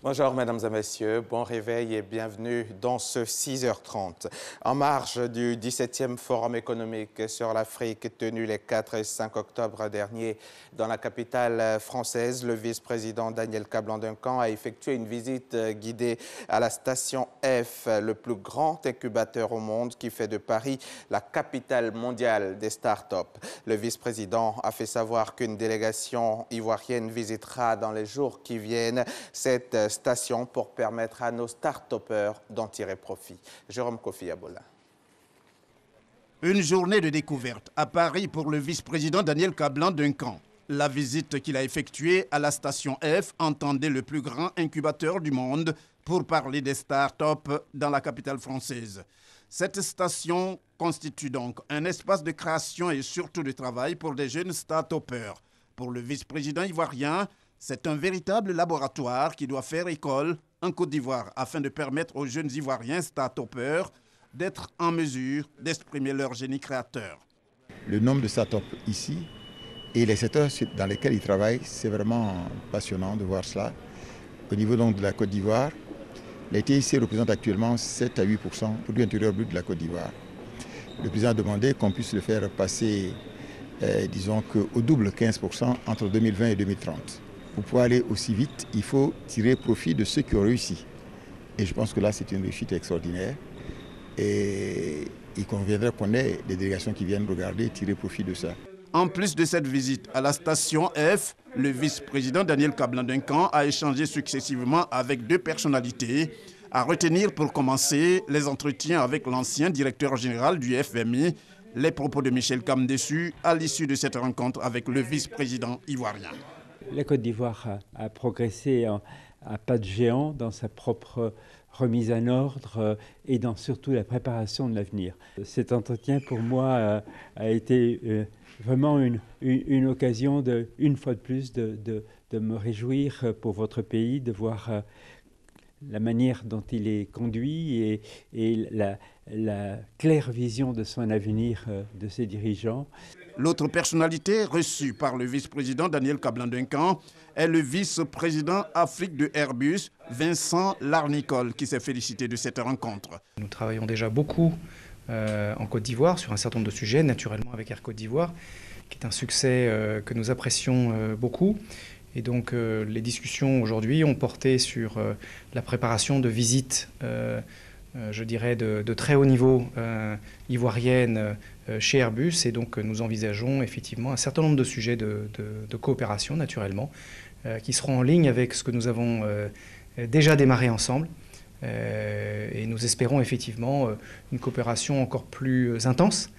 Bonjour mesdames et messieurs, bon réveil et bienvenue dans ce 6h30. En marge du 17e Forum économique sur l'Afrique tenu les 4 et 5 octobre dernier dans la capitale française, le vice-président Daniel Kablan-Duncan a effectué une visite guidée à la station F, le plus grand incubateur au monde qui fait de Paris la capitale mondiale des start-up. Le vice-président a fait savoir qu'une délégation ivoirienne visitera dans les jours qui viennent cette station pour permettre à nos start-upers d'en tirer profit. Jérôme Kofi Abola. Une journée de découverte à Paris pour le vice-président Daniel Kablan-Duncan. La visite qu'il a effectuée à la station F entendait le plus grand incubateur du monde pour parler des start-up dans la capitale française. Cette station constitue donc un espace de création et surtout de travail pour des jeunes start-upers. Pour le vice-président ivoirien, c'est un véritable laboratoire qui doit faire école en Côte d'Ivoire afin de permettre aux jeunes Ivoiriens start-upers d'être en mesure d'exprimer leur génie créateur. Le nombre de start-up ici et les secteurs dans lesquels ils travaillent, c'est vraiment passionnant de voir cela. Au niveau donc de la Côte d'Ivoire, la TIC représente actuellement 7 à 8% du produit intérieur brut de la Côte d'Ivoire. Le président a demandé qu'on puisse le faire passer, disons qu'au double 15% entre 2020 et 2030. Pour pouvoir aller aussi vite, il faut tirer profit de ceux qui ont réussi. Et je pense que là, c'est une réussite extraordinaire. Et il conviendrait qu'on ait des délégations qui viennent regarder et tirer profit de ça. En plus de cette visite à la station F, le vice-président Daniel Kablan-Duncan a échangé successivement avec deux personnalités, à retenir pour commencer les entretiens avec l'ancien directeur général du FMI, les propos de Michel Kamdesu à l'issue de cette rencontre avec le vice-président ivoirien. La Côte d'Ivoire a progressé à pas de géant dans sa propre remise en ordre et dans surtout la préparation de l'avenir. Cet entretien pour moi a été vraiment une occasion, une fois de plus, de me réjouir pour votre pays, de voir la manière dont il est conduit et la claire vision de son avenir de ses dirigeants. L'autre personnalité reçue par le vice-président Daniel Kablan-Duncan est le vice-président Afrique de Airbus, Vincent Larnicole, qui s'est félicité de cette rencontre. Nous travaillons déjà beaucoup en Côte d'Ivoire sur un certain nombre de sujets, naturellement avec Air Côte d'Ivoire, qui est un succès que nous apprécions beaucoup. Et donc les discussions aujourd'hui ont porté sur la préparation de visites, je dirais, de très haut niveau ivoiriennes chez Airbus. Et donc nous envisageons effectivement un certain nombre de sujets de coopération, naturellement, qui seront en ligne avec ce que nous avons déjà démarré ensemble. Et nous espérons effectivement une coopération encore plus intense.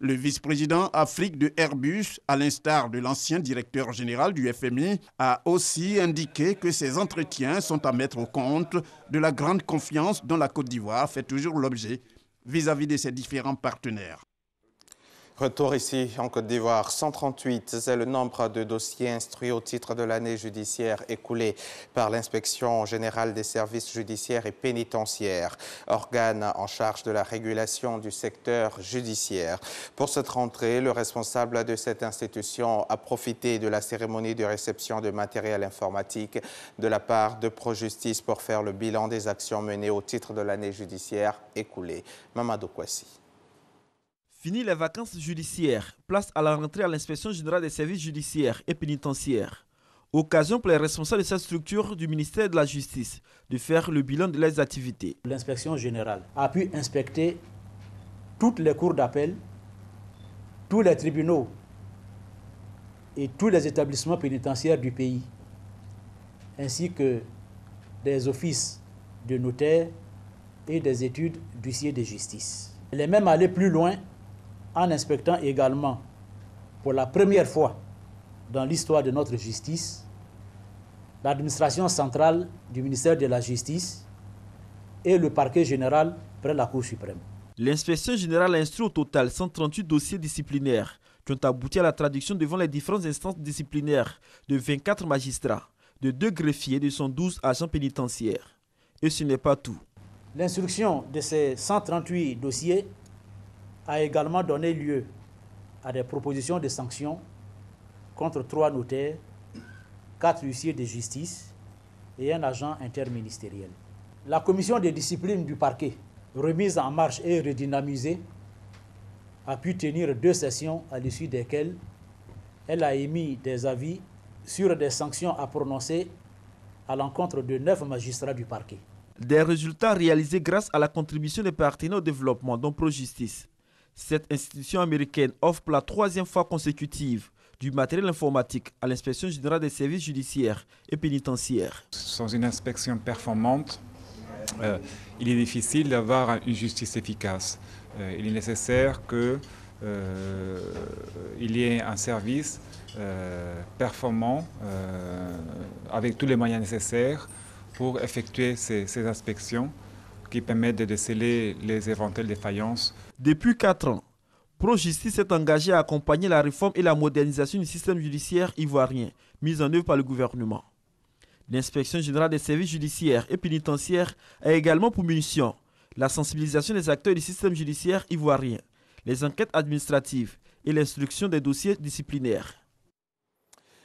Le vice-président Afrique de Airbus, à l'instar de l'ancien directeur général du FMI, a aussi indiqué que ces entretiens sont à mettre au compte de la grande confiance dont la Côte d'Ivoire fait toujours l'objet vis-à-vis de ses différents partenaires. Retour ici en Côte d'Ivoire, 138, c'est le nombre de dossiers instruits au titre de l'année judiciaire écoulée par l'Inspection générale des services judiciaires et pénitentiaires, organe en charge de la régulation du secteur judiciaire. Pour cette rentrée, le responsable de cette institution a profité de la cérémonie de réception de matériel informatique de la part de ProJustice pour faire le bilan des actions menées au titre de l'année judiciaire écoulée. Mamadou Kouassi. Fini les vacances judiciaires, place à la rentrée à l'Inspection générale des services judiciaires et pénitentiaires. Occasion pour les responsables de cette structure du ministère de la Justice de faire le bilan de leurs activités. L'inspection générale a pu inspecter toutes les cours d'appel, tous les tribunaux et tous les établissements pénitentiaires du pays, ainsi que des offices de notaires et des études d'huissiers de justice. Elle est même allée plus loin en inspectant également, pour la première fois dans l'histoire de notre justice, l'administration centrale du ministère de la Justice et le parquet général près la Cour suprême. L'inspection générale a instruit au total 138 dossiers disciplinaires qui ont abouti à la traduction devant les différentes instances disciplinaires de 24 magistrats, de 2 greffiers et de 112 agents pénitentiaires. Et ce n'est pas tout. L'instruction de ces 138 dossiers a également donné lieu à des propositions de sanctions contre 3 notaires, 4 huissiers de justice et un agent interministériel. La commission de discipline du parquet, remise en marche et redynamisée, a pu tenir 2 sessions à l'issue desquelles elle a émis des avis sur des sanctions à prononcer à l'encontre de 9 magistrats du parquet. Des résultats réalisés grâce à la contribution des partenaires au développement, dont ProJustice. Cette institution américaine offre pour la 3e fois consécutive du matériel informatique à l'inspection générale des services judiciaires et pénitentiaires. Sans une inspection performante, il est difficile d'avoir une justice efficace. Il est nécessaire qu'il y ait un service performant avec tous les moyens nécessaires pour effectuer ces inspections qui permettent de déceler les éventuelles défaillances. Depuis 4 ans, ProJustice s'est engagé à accompagner la réforme et la modernisation du système judiciaire ivoirien, mise en œuvre par le gouvernement. L'inspection générale des services judiciaires et pénitentiaires a également pour mission la sensibilisation des acteurs du système judiciaire ivoirien, les enquêtes administratives et l'instruction des dossiers disciplinaires.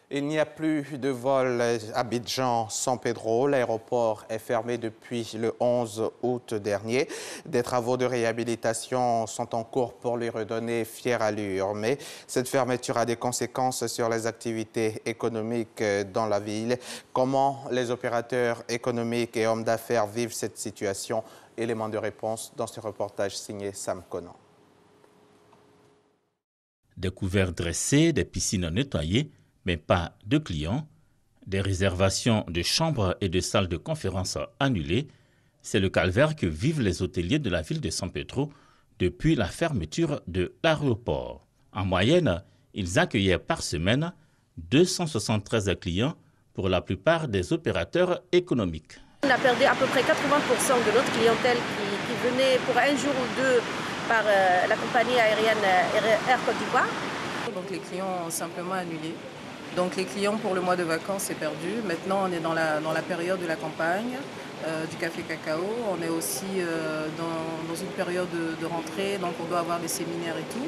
Il n'y a plus de vol à Abidjan-San Pedro. L'aéroport est fermé depuis le 11 août dernier. Des travaux de réhabilitation sont en cours pour lui redonner fière allure. Mais cette fermeture a des conséquences sur les activités économiques dans la ville. Comment les opérateurs économiques et hommes d'affaires vivent cette situation? Élément de réponse dans ce reportage signé Sam Conan. Des couverts dressés, des piscines nettoyées, mais pas de clients, des réservations de chambres et de salles de conférence annulées, c'est le calvaire que vivent les hôteliers de la ville de San Pedro depuis la fermeture de l'aéroport. En moyenne, ils accueillaient par semaine 273 clients pour la plupart des opérateurs économiques. On a perdu à peu près 80% de notre clientèle qui venait pour un jour ou 2 par la compagnie aérienne Air Côte d'Ivoire. Donc les clients ont simplement annulé. Donc les clients pour le mois de vacances, c'est perdu. Maintenant, on est dans la période de la campagne, du café cacao. On est aussi dans une période de rentrée, donc on doit avoir des séminaires et tout.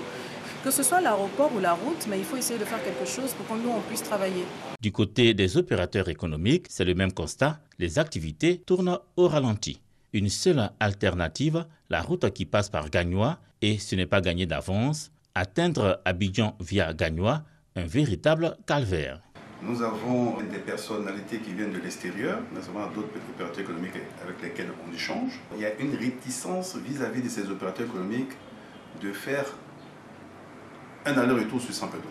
Que ce soit l'aéroport ou la route, mais il faut essayer de faire quelque chose pour que nous, on puisse travailler. Du côté des opérateurs économiques, c'est le même constat. Les activités tournent au ralenti. Une seule alternative, la route qui passe par Gagnoa, et ce n'est pas gagné d'avance. Atteindre Abidjan via Gagnoa, un véritable calvaire. Nous avons des personnalités qui viennent de l'extérieur, nous avons d'autres opérateurs économiques avec lesquels on échange. Il y a une réticence vis-à-vis de ces opérateurs économiques de faire un aller-retour sur San Pedro.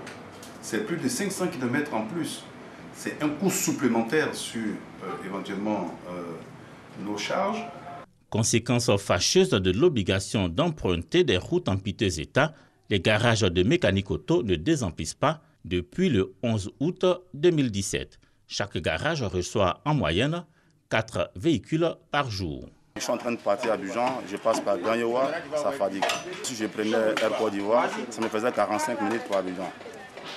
C'est plus de 500 km en plus. C'est un coût supplémentaire sur éventuellement nos charges. Conséquence fâcheuse de l'obligation d'emprunter des routes en piteux état, les garages de mécanique auto ne désemplissent pas depuis le 11 août 2017. Chaque garage reçoit en moyenne 4 véhicules par jour. Je suis en train de partir à Abidjan, je passe par Gagnoa, ça fadigue. Si je prenais Air Côte d'Ivoire, ça me faisait 45 minutes pour Abidjan.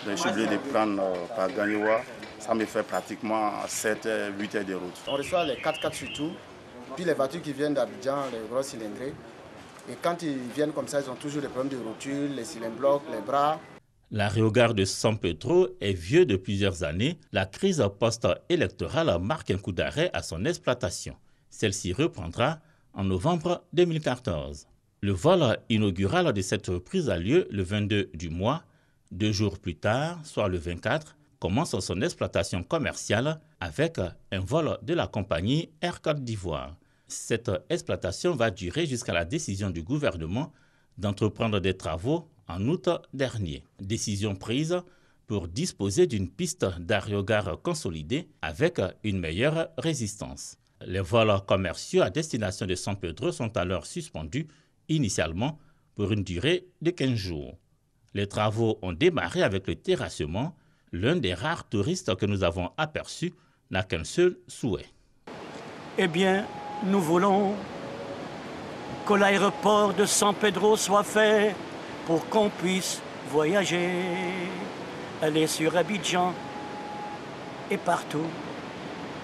Donc je suis obligé de prendre par Gagnoa, ça me fait pratiquement 7-8 heures de route. On reçoit les 4x4 surtout, puis les voitures qui viennent d'Abidjan, les gros cylindrés. Et quand ils viennent comme ça, ils ont toujours des problèmes de rotule, les cylindres-blocs, les bras. L'aérogare de San Pedro est vieux de plusieurs années. La crise post-électorale marque un coup d'arrêt à son exploitation. Celle-ci reprendra en novembre 2014. Le vol inaugural de cette reprise a lieu le 22 du mois. 2 jours plus tard, soit le 24, commence son exploitation commerciale avec un vol de la compagnie Air Côte d'Ivoire. Cette exploitation va durer jusqu'à la décision du gouvernement d'entreprendre des travaux en août dernier. Décision prise pour disposer d'une piste d'aérogare consolidée avec une meilleure résistance. Les vols commerciaux à destination de San Pedro sont alors suspendus initialement pour une durée de 15 jours. Les travaux ont démarré avec le terrassement. L'un des rares touristes que nous avons aperçus n'a qu'un seul souhait. Eh bien, nous voulons que l'aéroport de San Pedro soit fait pour qu'on puisse voyager, aller sur Abidjan et partout.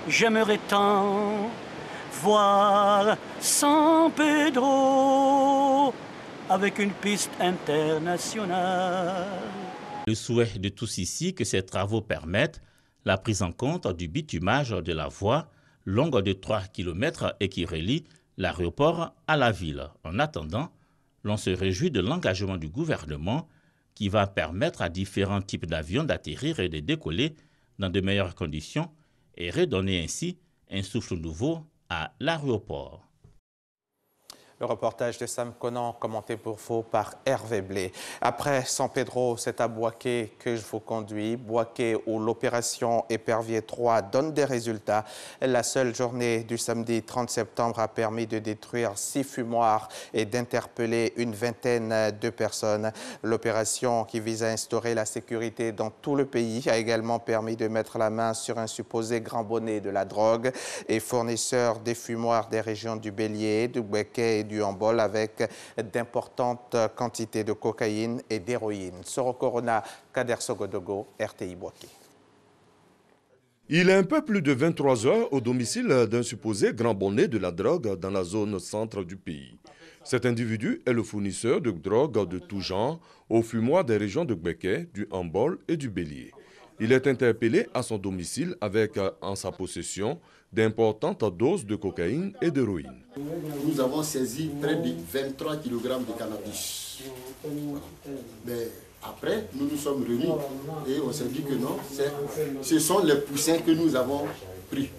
J'aimerais tant voir San Pedro avec une piste internationale. Le souhait de tous ici que ces travaux permettent la prise en compte du bitumage de la voie, longue de 3 km et qui relie l'aéroport à la ville. En attendant, l'on se réjouit de l'engagement du gouvernement qui va permettre à différents types d'avions d'atterrir et de décoller dans de meilleures conditions et redonner ainsi un souffle nouveau à l'aéroport. Le reportage de Sam Conan, commenté pour vous par Hervé Blé. Après San Pedro, c'est à Boaké que je vous conduis. Boaké, où l'opération Épervier 3 donne des résultats. La seule journée du samedi 30 septembre a permis de détruire 6 fumoirs et d'interpeller une vingtaine de personnes. L'opération qui vise à instaurer la sécurité dans tout le pays a également permis de mettre la main sur un supposé grand bonnet de la drogue et fournisseur des fumoirs des régions du Bélier, du Boaké et du Hambol avec d'importantes quantités de cocaïne et d'héroïne. Soro Corona, Kader Sogodogo, RTI Boaké. Il est un peu plus de 23 heures au domicile d'un supposé grand bonnet de la drogue dans la zone centre du pays. Cet individu est le fournisseur de drogue de tout genre aux fumoirs des régions de Boaké, du Hambol et du Bélier. Il est interpellé à son domicile avec en sa possession d'importantes doses de cocaïne et d'héroïne. Nous avons saisi près de 23 kg de cannabis. Mais après, nous nous sommes remis et on s'est dit que non, ce sont les poussins que nous avons pris.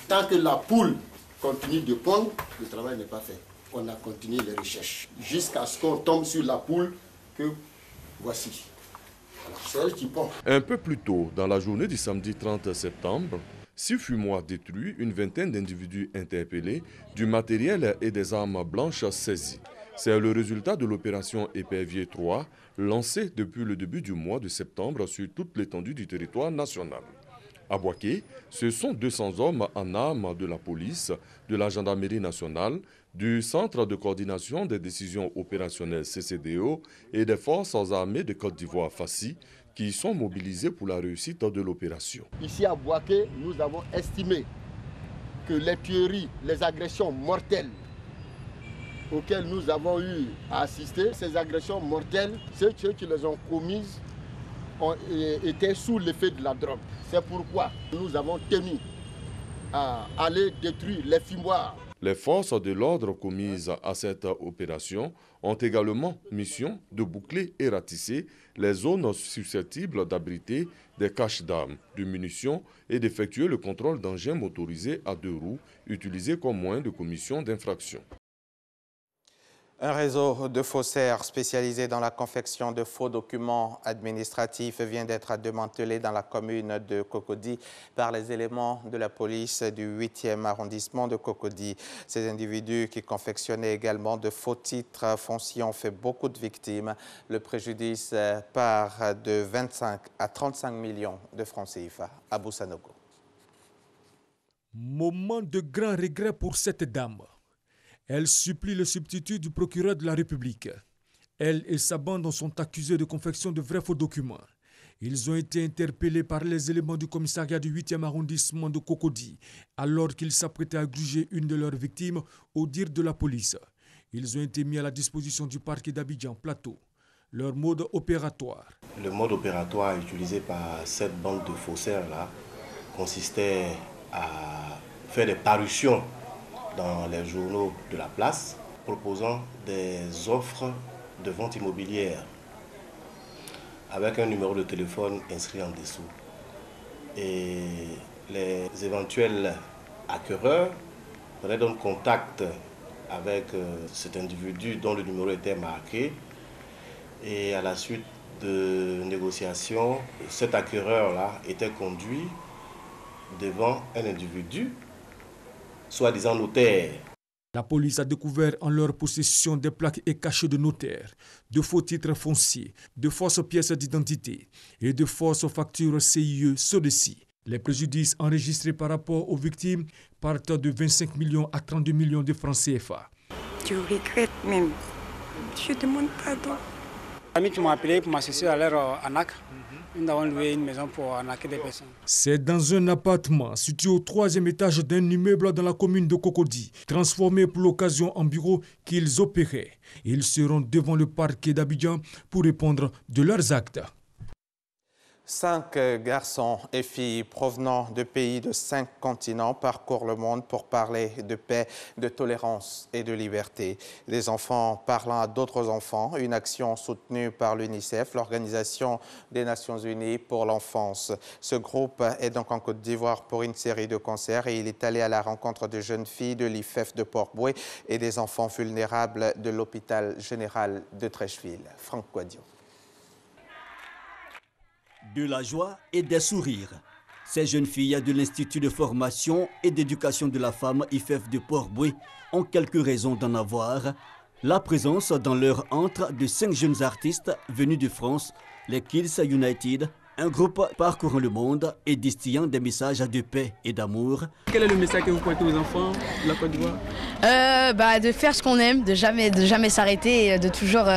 Tant que la poule continue de pondre, le travail n'est pas fait. On a continué les recherches jusqu'à ce qu'on tombe sur la poule que voici. C'est elle qui pond. Un peu plus tôt, dans la journée du samedi 30 septembre, 6 fumoirs détruits, une vingtaine d'individus interpellés, du matériel et des armes blanches saisies. C'est le résultat de l'opération Épervier 3, lancée depuis le début du mois de septembre sur toute l'étendue du territoire national. À Boaké, ce sont 200 hommes en armes de la police, de la gendarmerie nationale, du Centre de coordination des décisions opérationnelles CCDO et des forces armées de Côte d'Ivoire FACI qui sont mobilisés pour la réussite de l'opération. Ici à Boaké, nous avons estimé que les tueries, les agressions mortelles auxquelles nous avons eu à assister, ces agressions mortelles, ceux qui les ont commises étaient sous l'effet de la drogue. C'est pourquoi nous avons tenu à aller détruire les fumoirs. Les forces de l'ordre commises à cette opération ont également mission de boucler et ratisser les zones susceptibles d'abriter des caches d'armes, de munitions et d'effectuer le contrôle d'engins motorisés à 2 roues utilisés comme moyen de commission d'infraction. Un réseau de faussaires spécialisés dans la confection de faux documents administratifs vient d'être démantelé dans la commune de Cocody par les éléments de la police du 8e arrondissement de Cocody. Ces individus qui confectionnaient également de faux titres fonciers ont fait beaucoup de victimes. Le préjudice part de 25 à 35 millions de francs CFA. Abou Sanogo. Moment de grand regret pour cette dame. Elle supplie le substitut du procureur de la République. Elle et sa bande sont accusés de confection de vrais faux documents. Ils ont été interpellés par les éléments du commissariat du 8e arrondissement de Cocody, alors qu'ils s'apprêtaient à gruger une de leurs victimes au dire de la police. Ils ont été mis à la disposition du parquet d'Abidjan Plateau. Leur mode opératoire. Le mode opératoire utilisé par cette bande de faussaires-là consistait à faire des parutions dans les journaux de la place, proposant des offres de vente immobilière avec un numéro de téléphone inscrit en dessous. Et les éventuels acquéreurs prenaient donc contact avec cet individu dont le numéro était marqué. Et à la suite de négociations, cet acquéreur-là était conduit devant un individu soi-disant notaire. La police a découvert en leur possession des plaques et cachets de notaires, de faux titres fonciers, de fausses pièces d'identité et de fausses factures CIE SODECI. Les préjudices enregistrés par rapport aux victimes partent de 25 millions à 32 millions de francs CFA. Je regrette même. Je demande pardon. Les amis qui m'ont appelé pour m'assister à leur ANAC. Nous avons loué une maison pour arnaquer des personnes. C'est dans un appartement situé au 3e étage d'un immeuble dans la commune de Cocody, transformé pour l'occasion en bureau, qu'ils opéraient. Ils seront devant le parquet d'Abidjan pour répondre de leurs actes. 5 garçons et filles provenant de pays de 5 continents parcourent le monde pour parler de paix, de tolérance et de liberté. Des enfants parlant à d'autres enfants, une action soutenue par l'UNICEF, l'Organisation des Nations Unies pour l'enfance. Ce groupe est donc en Côte d'Ivoire pour une série de concerts et il est allé à la rencontre de jeunes filles de l'IFEF de Port-Bouët et des enfants vulnérables de l'hôpital général de Treichville. Franck Quadio. De la joie et des sourires. Ces jeunes filles de l'Institut de formation et d'éducation de la femme IFEF de Port-Bouët ont quelques raisons d'en avoir. La présence dans leur antre de 5 jeunes artistes venus de France, les Kids United, un groupe parcourant le monde et distillant des messages de paix et d'amour. Quel est le message que vous pointez aux enfants de la Côte d'Ivoire? De faire ce qu'on aime, de jamais s'arrêter et de toujours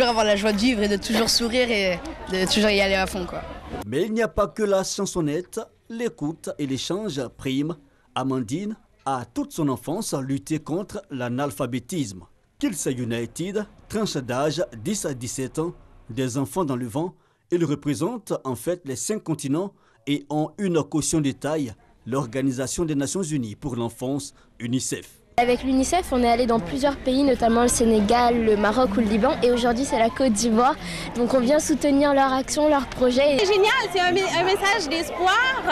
avoir la joie de vivre et de toujours sourire et de toujours y aller à fond, quoi. Mais il n'y a pas que la chansonnette, l'écoute et l'échange priment. Amandine a toute son enfance lutté contre l'analphabétisme. Kids United, tranche d'âge 10 à 17 ans, des enfants dans le vent, ils représentent en fait les 5 continents et ont une caution de taille, l'Organisation des Nations Unies pour l'enfance, UNICEF. Avec l'UNICEF, on est allé dans plusieurs pays, notamment le Sénégal, le Maroc ou le Liban. Et aujourd'hui, c'est la Côte d'Ivoire. Donc on vient soutenir leur action, leurs projets. C'est génial, c'est un message d'espoir.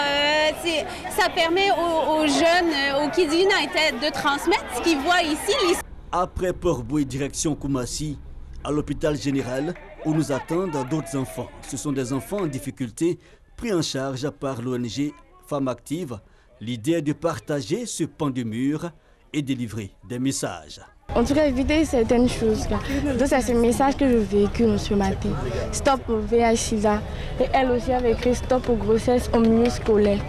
Ça permet aux jeunes, aux Kids United, de transmettre ce qu'ils voient ici. Après Port-Bouët, direction Koumassi, à l'hôpital général, où nous attendent d'autres enfants. Ce sont des enfants en difficulté, pris en charge par l'ONG Femmes Actives. L'idée est de partager ce pan de mur et délivrer des messages. En tout cas, éviter certaines choses. Donc c'est ce message que je véhicule ce matin. Stop au VIH/SIDA. Et elle aussi avait écrit stop aux grossesses au milieu scolaire.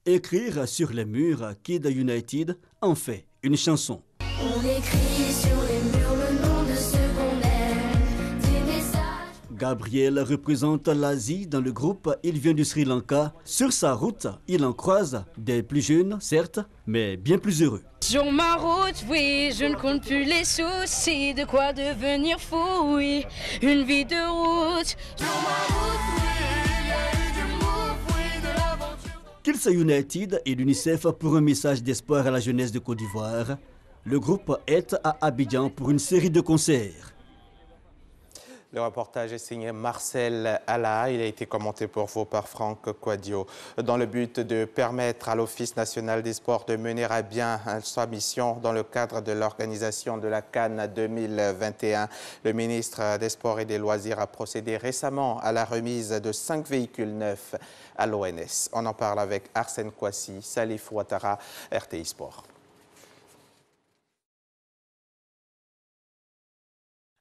Écrire sur les murs, Kids United en fait une chanson. On écrit sur les murs le nom de ceux qu'on aime, des messages. Gabriel représente l'Asie dans le groupe. Il vient du Sri Lanka. Sur sa route, il en croise des plus jeunes, certes, mais bien plus heureux. Sur ma route, oui, je ne compte plus les soucis, de quoi devenir fou, oui, une vie de route. Sur ma route, oui, il y a eu du move, oui, de l'aventure. Kids United et l'UNICEF pour un message d'espoir à la jeunesse de Côte d'Ivoire. Le groupe est à Abidjan pour une série de concerts. Le reportage est signé Marcel Alla. Il a été commenté pour vous par Franck Quadio. Dans le but de permettre à l'Office national des sports de mener à bien sa mission dans le cadre de l'organisation de la CAN 2021, le ministre des Sports et des Loisirs a procédé récemment à la remise de 5 véhicules neufs à l'ONS. On en parle avec Arsène Kouassi, Salif Ouattara, RTI Sport.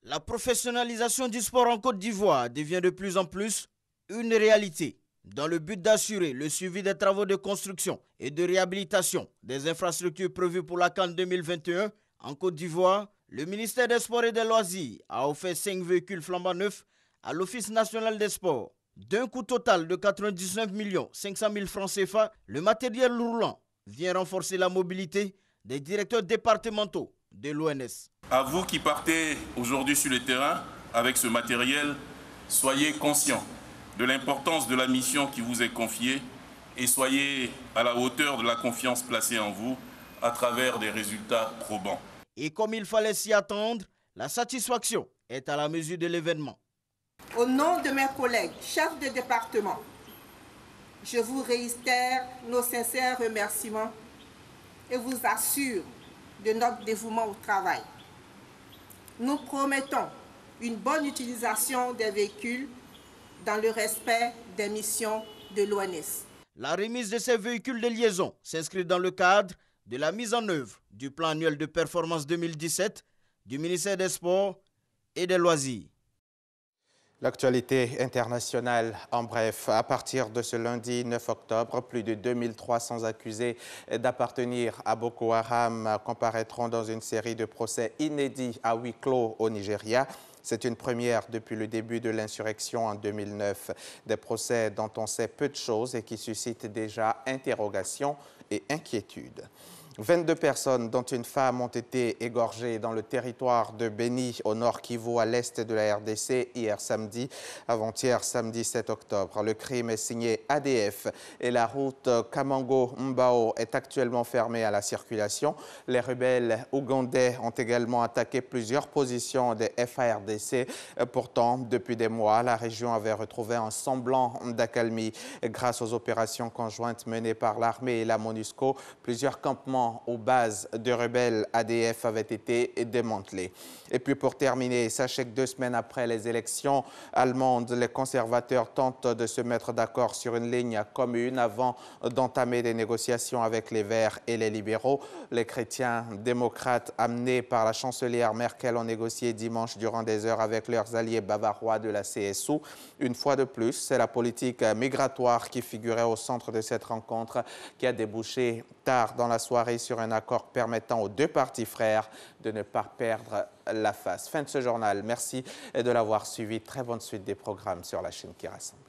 La professionnalisation du sport en Côte d'Ivoire devient de plus en plus une réalité. Dans le but d'assurer le suivi des travaux de construction et de réhabilitation des infrastructures prévues pour la CAN 2021, en Côte d'Ivoire, le ministère des Sports et des Loisirs a offert 5 véhicules flambant neufs à l'Office national des sports. D'un coût total de 99 500 000 francs CFA, le matériel roulant vient renforcer la mobilité des directeurs départementaux de l'ONS. À vous qui partez aujourd'hui sur le terrain avec ce matériel, soyez conscients de l'importance de la mission qui vous est confiée et soyez à la hauteur de la confiance placée en vous à travers des résultats probants. Et comme il fallait s'y attendre, la satisfaction est à la mesure de l'événement. Au nom de mes collègues, chefs de département, je vous réitère nos sincères remerciements et vous assure de notre dévouement au travail. Nous promettons une bonne utilisation des véhicules dans le respect des missions de l'ONS. La remise de ces véhicules de liaison s'inscrit dans le cadre de la mise en œuvre du plan annuel de performance 2017 du ministère des Sports et des Loisirs. L'actualité internationale, en bref, à partir de ce lundi 9 octobre, plus de 2300 accusés d'appartenir à Boko Haram comparaîtront dans une série de procès inédits à huis clos au Nigeria. C'est une première depuis le début de l'insurrection en 2009. Des procès dont on sait peu de choses et qui suscitent déjà interrogations et inquiétudes. 22 personnes, dont une femme, ont été égorgées dans le territoire de Beni, au nord Kivu, à l'est de la RDC, hier samedi, avant-hier samedi 7 octobre. Le crime est signé ADF et la route Kamango-Mbao est actuellement fermée à la circulation. Les rebelles ougandais ont également attaqué plusieurs positions des FARDC. Pourtant, depuis des mois, la région avait retrouvé un semblant d'accalmie. Grâce aux opérations conjointes menées par l'armée et la MONUSCO, plusieurs campements aux bases de rebelles ADF avaient été démantelés. Et puis pour terminer, sachez que 2 semaines après les élections allemandes, les conservateurs tentent de se mettre d'accord sur une ligne commune avant d'entamer des négociations avec les Verts et les libéraux. Les chrétiens démocrates amenés par la chancelière Merkel ont négocié dimanche durant des heures avec leurs alliés bavarois de la CSU. Une fois de plus, c'est la politique migratoire qui figurait au centre de cette rencontre qui a débouché tard dans la soirée sur un accord permettant aux 2 partis frères de ne pas perdre la face. Fin de ce journal. Merci de l'avoir suivi. Très bonne suite des programmes sur la chaîne qui rassemble.